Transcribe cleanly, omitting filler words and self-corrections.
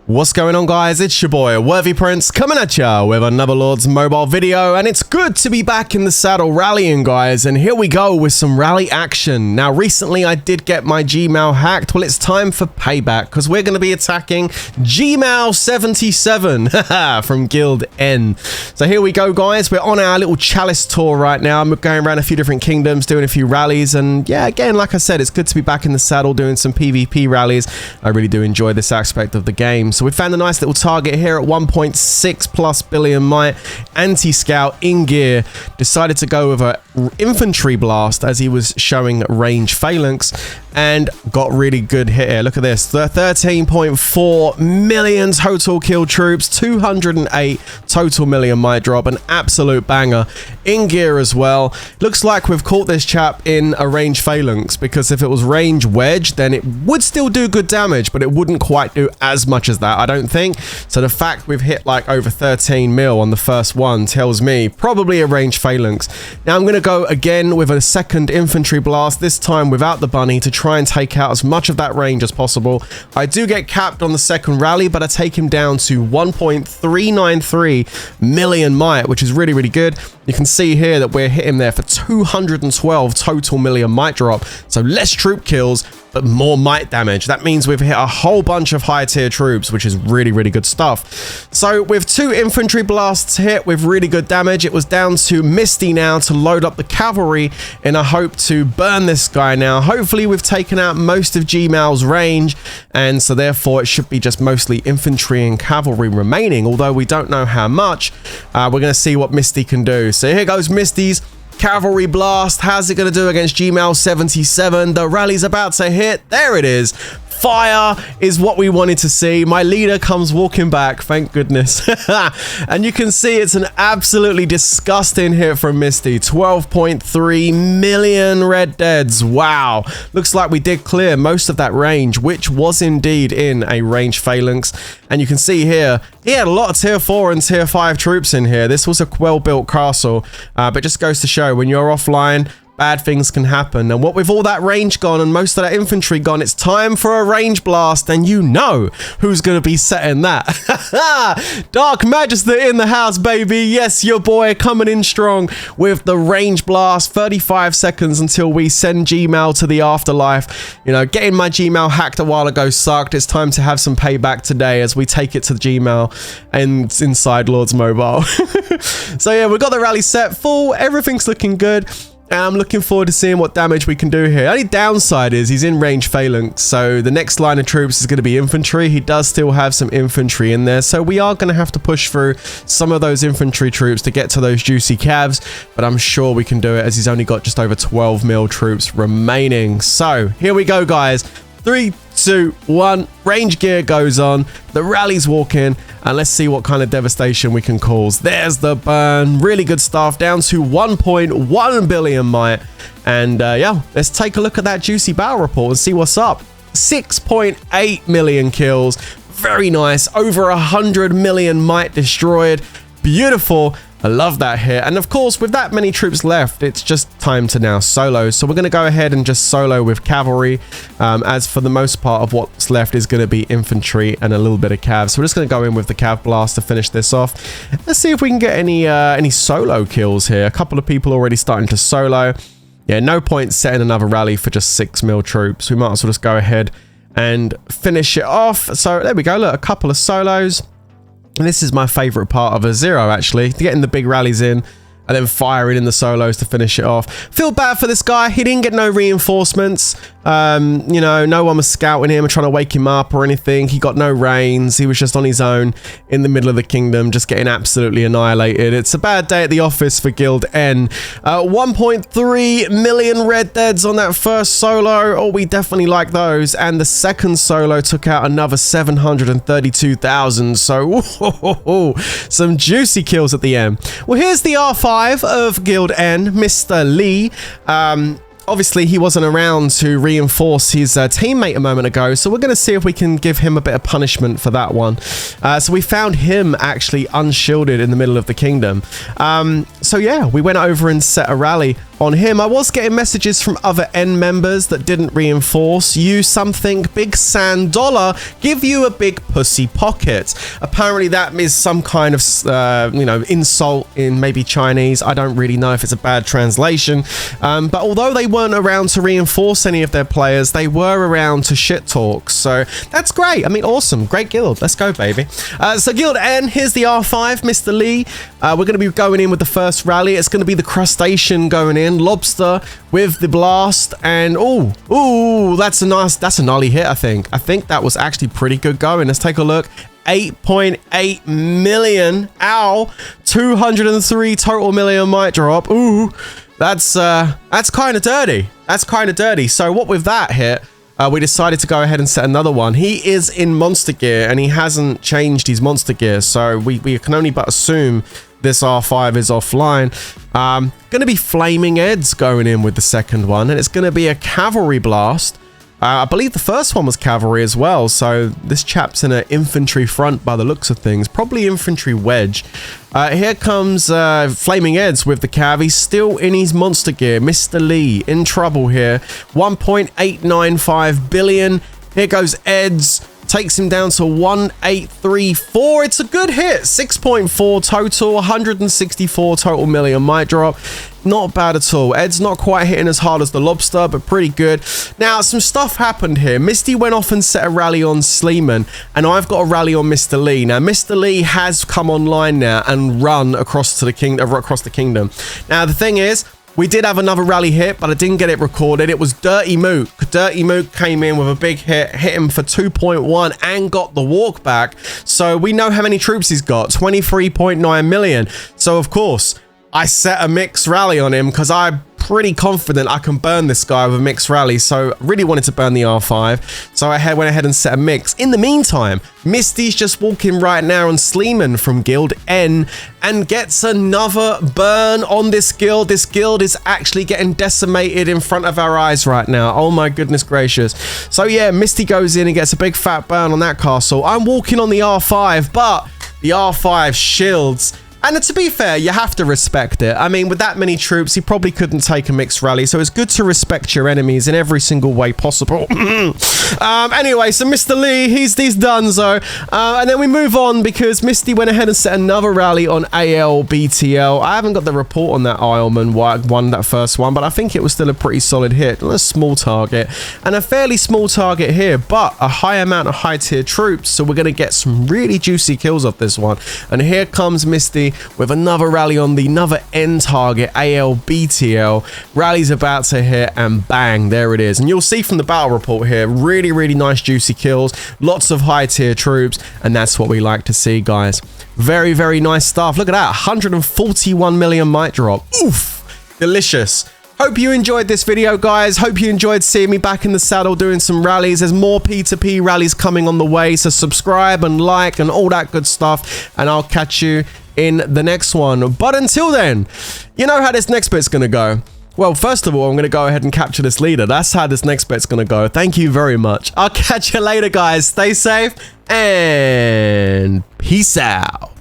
What's going on, guys? It's your boy Worthy Prince coming at ya with another Lords Mobile video, and it's good to be back in the saddle rallying, guys. And here we go with some rally action. Now recently I did get my Gmail hacked. Well, it's time for payback because we're going to be attacking Gmail 77 from Guild N. So here we go, guys. We're on our little chalice tour right now. I'm going around a few different kingdoms, doing a few rallies, and yeah, again, like I said, it's good to be back in the saddle doing some PvP rallies. I really do enjoy this aspect of the game. So we found a nice little target here at 1.6+ billion might. Anti-scout in gear decided to go with a infantry blast as he was showing range phalanx and got really good hit here. Look at this, the 13.4 million total kill troops, 208 total million might drop, an absolute banger in gear as well. Looks like we've caught this chap in a range phalanx, because if it was range wedge then it would still do good damage, but it wouldn't quite do as much as that, I don't think. So the fact we've hit like over 13 mil on the first one tells me probably a range phalanx. Now I'm going to go again with a second infantry blast, this time without the bunny, to try and take out as much of that range as possible. I do get capped on the second rally, but I take him down to 1.393 million might, which is really, really good. You can see here that we're hitting there for 212 total million might drop. So less troop kills, but more might damage. That means we've hit a whole bunch of high tier troops, which is really, really good stuff. So with 2 infantry blasts hit with really good damage, it was down to Misty now to load up the cavalry in a hope to burn this guy now. Hopefully we've taken out most of Gmail's range, and so therefore it should be just mostly infantry and cavalry remaining, although we don't know how much. We're going to see what Misty can do. So here goes Misty's cavalry blast. How's it going to do against Gmail 77? The rally's about to hit. There it is. Fire is what we wanted to see. My leader comes walking back, thank goodness. And you can see it's an absolutely disgusting hit from Misty. 12.3 million red deads. Wow. Looks like we did clear most of that range, which was indeed in a range phalanx. And you can see here, he had a lot of tier 4 and tier 5 troops in here. This was a well-built castle, but just goes to show when you're offline, bad things can happen. And what with all that range gone and most of that infantry gone, it's time for a range blast, and you know who's going to be setting that. Dark Magister in the house, baby. Yes, your boy coming in strong with the range blast. 35 seconds until we send Gmail to the afterlife. You know, getting my Gmail hacked a while ago sucked. It's time to have some payback today as we take it to Gmail and inside Lords Mobile. So yeah, we've got the rally set full. Everything's looking good. And I'm looking forward to seeing what damage we can do here. The only downside is he's in range phalanx, so the next line of troops is going to be infantry. He does still have some infantry in there, so we are going to have to push through some of those infantry troops to get to those juicy calves, but I'm sure we can do it as he's only got just over 12 mil troops remaining. So here we go, guys. 3, 2, 1, range gear goes on, the rallies walk in, and let's see what kind of devastation we can cause. There's the burn, really good stuff, down to 1.1 billion might. And yeah, let's take a look at that juicy battle report and see what's up. 6.8 million kills, very nice, over 100 million might destroyed, beautiful. I love that hit. And of course, with that many troops left, it's just time to now solo. So we're going to go ahead and just solo with cavalry, as for the most part of what's left is going to be infantry and a little bit of cav. So we're just going to go in with the cav blast to finish this off. Let's see if we can get any solo kills here. A couple of people already starting to solo. Yeah, no point setting another rally for just 6 mil troops. We might as well just go ahead and finish it off. So there we go. Look, a couple of solos. And this is my favorite part of a zero, actually, getting the big rallies in and then firing in the solos to finish it off. Feel bad for this guy. He didn't get no reinforcements. You know, no one was scouting him or trying to wake him up or anything. He got no reins. He was just on his own in the middle of the kingdom, just getting absolutely annihilated. It's a bad day at the office for Guild N. 1.3 million red deads on that first solo. Oh, we definitely like those. And the second solo took out another 732,000. So, some juicy kills at the end. Well, here's the R5 of Guild N, Mr. Lee. Obviously, he wasn't around to reinforce his teammate a moment ago, so we're going to see if we can give him a bit of punishment for that one. So we found him actually unshielded in the middle of the kingdom. So yeah, we went over and set a rally on him. I was getting messages from other N members that didn't reinforce. Use something, big sand dollar, give you a big pussy pocket. Apparently that is some kind of, you know, insult in maybe Chinese. I don't really know if it's a bad translation. But although they weren't around to reinforce any of their players, they were around to shit talk. So that's great. I mean, awesome. Great guild. Let's go, baby. So Guild N, here's the R5, Mr. Lee. We're going to be going in with the first rally. It's going to be the crustacean going in, lobster with the blast, and ooh, that's a gnarly hit. I think that was actually pretty good going. Let's take a look. 8.8 million. Ow. 203 total million might drop. Ooh, that's kind of dirty. That's kind of dirty. So what with that hit, we decided to go ahead and set another one. He is in monster gear and he hasn't changed his monster gear, so we can only but assume this R5 is offline. Gonna be flaming Eds going in with the second one, and it's gonna be a cavalry blast. I believe the first one was cavalry as well, so this chap's in an infantry front by the looks of things, probably infantry wedge. Here comes Flaming Eds with the cav. He's still in his monster gear. Mr. Lee in trouble here. 1.895 billion. Here goes Eds. Takes him down to 1834. It's a good hit. 6.4 total, 164 total million might drop. Not bad at all. Ed's not quite hitting as hard as the lobster, but pretty good. Now, some stuff happened here. Misty went off and set a rally on Sleeman, and I've got a rally on Mr. Lee. Now, Mr. Lee has come online now and run across the kingdom. Now, the thing is, we did have another rally hit, but I didn't get it recorded. It was Dirty Mook. Dirty Mook came in with a big hit him for 2.1 and got the walk back. So we know how many troops he's got, 23.9 million. So of course, I set a mixed rally on him because I'm pretty confident I can burn this guy with a mixed rally. So really wanted to burn the R5. So I went ahead and set a mix. In the meantime, Misty's just walking right now on Sleeman from Guild N and gets another burn on this guild. This guild is actually getting decimated in front of our eyes right now. Oh my goodness gracious. So yeah, Misty goes in and gets a big fat burn on that castle. I'm walking on the R5, but the R5 shields. And to be fair, you have to respect it. I mean, with that many troops, he probably couldn't take a mixed rally. So it's good to respect your enemies in every single way possible. Anyway, so Mr. Lee, he's done, so. And then we move on because Misty went ahead and set another rally on ALBTL. I haven't got the report on that Isleman one, that first one, but I think it was still a pretty solid hit. A small target and a fairly small target here, but a high amount of high tier troops. So we're going to get some really juicy kills off this one. And here comes Misty with another rally on the another end target, ALBTL. Rally's about to hit and bang, there it is. And you'll see from the battle report here, really nice juicy kills, lots of high tier troops, and that's what we like to see, guys. Very nice stuff. Look at that, 141 million might drop. Oof, delicious. Hope you enjoyed this video, guys. Hope you enjoyed seeing me back in the saddle doing some rallies. There's more P2P rallies coming on the way, so subscribe and like and all that good stuff, and I'll catch you in the next one. But until then, you know how this next bit's gonna go. Well, first of all, I'm gonna go ahead and capture this leader. That's how this next bit's gonna go. Thank you very much. I'll catch you later, guys. Stay safe and peace out.